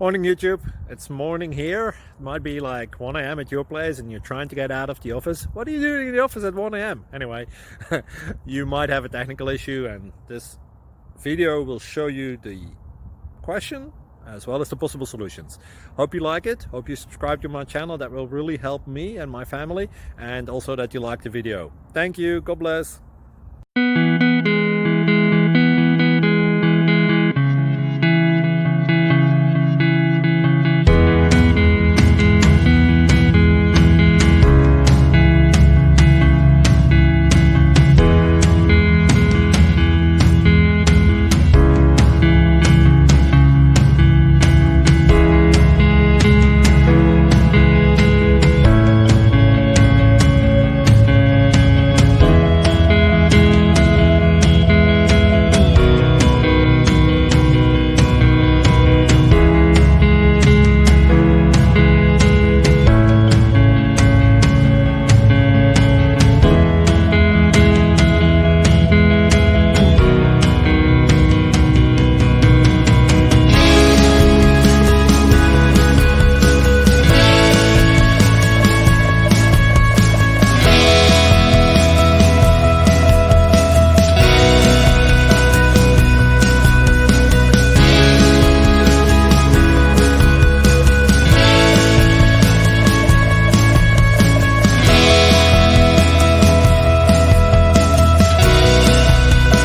Morning YouTube, it's morning here. It might be like 1 a.m. at your place and you're trying to get out of the office. What are you doing in the office at 1 a.m.? Anyway, you might have a technical issue and this video will show you the question as well as the possible solutions. Hope you like it, hope you subscribe to my channel. That will really help me and my family, and also that you like the video. Thank you, God bless.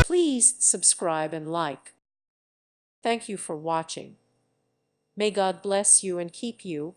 Please subscribe and like. Thank you for watching. May God bless you and keep you.